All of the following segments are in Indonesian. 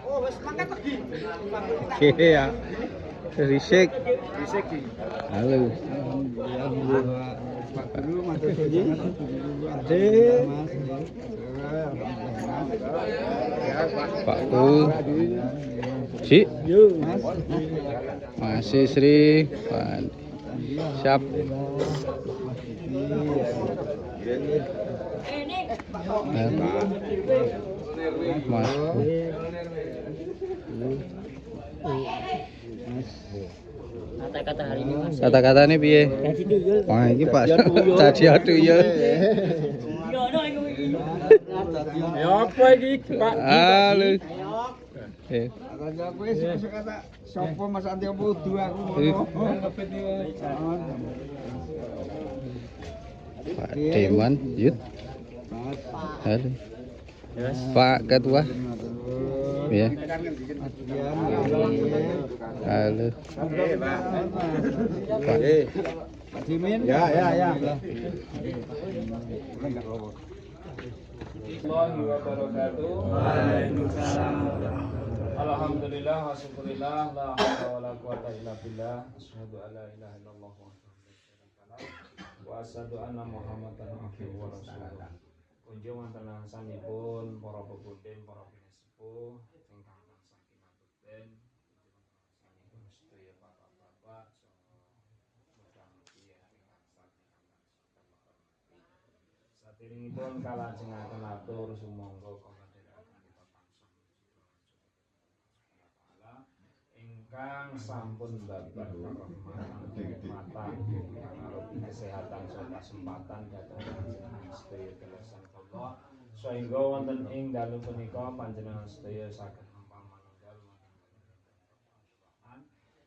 Oh, wis makan lagi. Oke ya. Risik. Halo. Alhamdulillah Pak Guru matur suwun. Pak Guru. Si. Masih Sri. Siap. Mas. Kata-kata hari ini Mas. Kata-kata ini piye? Wah, ini Pak. Tadi aduh ya. Ya apa iki, Pak? Halo. Kata aku wis kata sapa Mas Antio Pudu aku ngono. Pak Deman, yut. Halo. Pak Ketua. Ya. Halo. Pak. Pak Dimin. Ya. Warahmatullahi wabarakatuh. Waalaikumsalam. Alhamdulillah wa syukurillah la haula wala quwata illa billah. Asyhadu an la ilaha illallah wa asyhadu anna Muhammadan abduhu wa rasuluh. Kunjung wonten sanipun para pepundhen, para pinisepuh ingkang tansah kinatuten, sanipun sedaya bapak-bapak saderengipun kalajengaken atur sumangga kula dherekaken kita tansah ingkang sampun babar rahmatan ingkang arupi kesehatan saha kesempatan dhateng panjenengan sedaya dalasan kula sehingga wonten ing dalu punika panjenengan sedaya saged ampal manunggal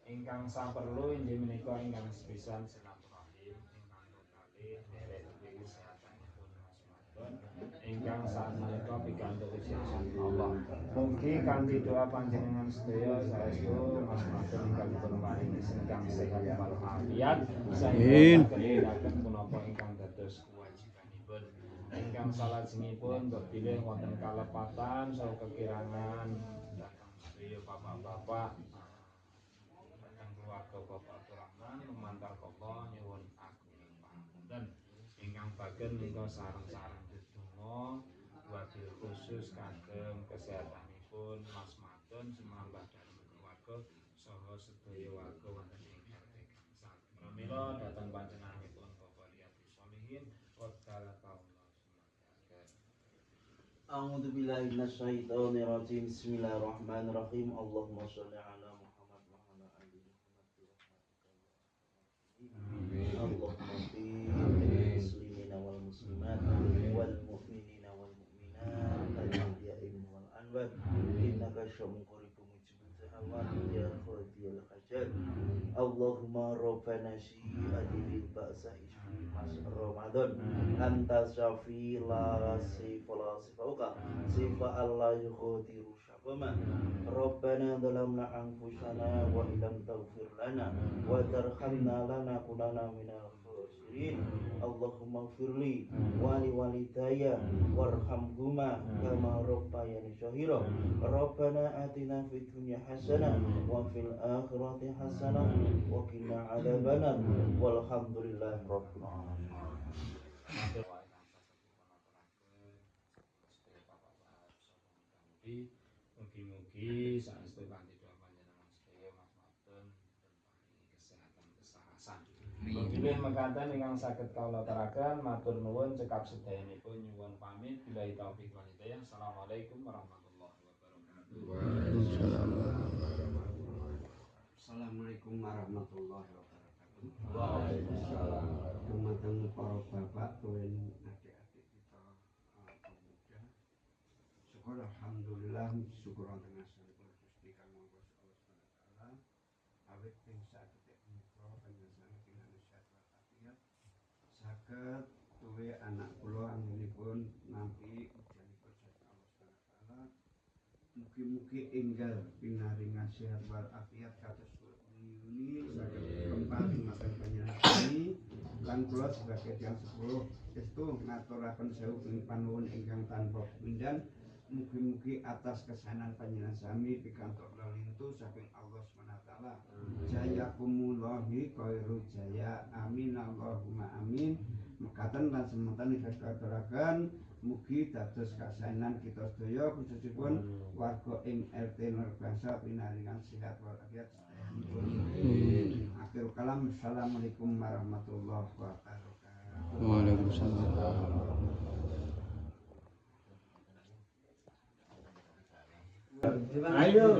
ingkang saperlu inggih menika ingkang sepisan silaturahim ingkang kalih derek kesehatanipun ingkang samenika pikantuk isin Allah. Mugi kanthi doa panjenengan sedaya saestu Mas Matur ingkang paring ingkang sehat walafiat saengga saged punapa ingkang dados kewajibanipun. Ingkang salajengipun bepilih wonten kalepatan saha kekirangan dhateng sedaya bapak-bapak dhateng keluarga Bapak Abdurrahman lumantar kula nyuwun agung pangapunten ingkang bagen menika sareng-sareng wabil khusus kagem kesehatanipun Mas Madon sumambah dhateng keluarga saha sedaya warga wonten ing RT Gangsal. Pramila dhateng panjenenganipun Bapak Riyadhus Shalihin qadala kaula sunnah. A'udzu billahi minasyaitonir rajim. Bismillahirrahmanirrahim. Allahumma shalli ala Muhammad wa ala ali Muhammad. Allahumma fi muslimina wal muslimat wal mu'minina wal mu'minat al-ahya'i wal amwat innaka syami'un qaribun mujibud da'awat ya qadiyal hajat. Allahumma rabbana syihadil ba'sa ishfi mas Ramadan anta syafi la sifauka sifa Allah yukhadiru syafama Rabbana dhalamna anfusana wa ilam taghfir lana wa tarhamna lana kunana minal khasirin. Allahumma firli wali walidayya warhamhuma kama rabbayani shahira. Rabbana atina fid dunya hasanah wa fil akhirati hasanah wa qina adzabannar walhamdulillahi rabbil alamin. Mugi-mugi saestu kanthi doa panjenengan sedaya Mas Madon paringi kesehatan kesahasan. Bilih mekaten ingkang saged kawula aturaken matur nuwun cekap sedayanipun nyuwun pamit billahi taufik wal hidayah. Assalamualaikum warahmatullahi wabarakatuh. Assalamualaikum warahmatullahi wabarakatuh. Waalaikumsalam. Dumateng para bapak tuwin adik-adik kita pemuda. Syukur alhamdulillah syukur wonten asmanipun Gusti Kang Mangka Allah Subhanahu wa taala. Awit ping saged menika panjenengan kinane sehat walafiat. Saged tuwe anak kula anggenipun nampi ujianipun saking Allah Subhanahu wa taala. Mugi-mugi enggal pinaringan sehat walafiat kados ini saged kempal dumateng panjenengan ini lan kula sebagai tiyang sepuluh estu ngaturaken sewu panuwun ingkang tanpa pindhan mugi-mugi atas kesanan panjenengan sami pikantuk lelintu saking Allah SWT. Jayakumullahi khairu jaya. Amin Allahumma amin. Mekaten lan semanten katuraken mugi dados kasanan kita sedaya khususipun warga ing RT Nurbangsa pinaringan sehat walafiat. Akhir kalam, assalamualaikum warahmatullahi wabarakatuh. Waalaikumsalam. Ayo.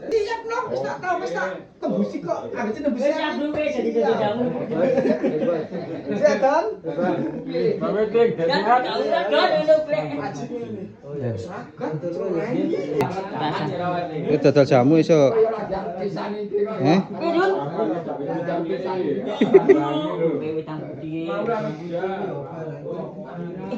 Siap no, wis tak tau, wis tak tembusi kok. Habis tembusi. Siap dulu jadi tutup jamu. Siap kan? Kan kau udah dulu plek. Itu dodol jamu iso. Dul. Dewi tang putih.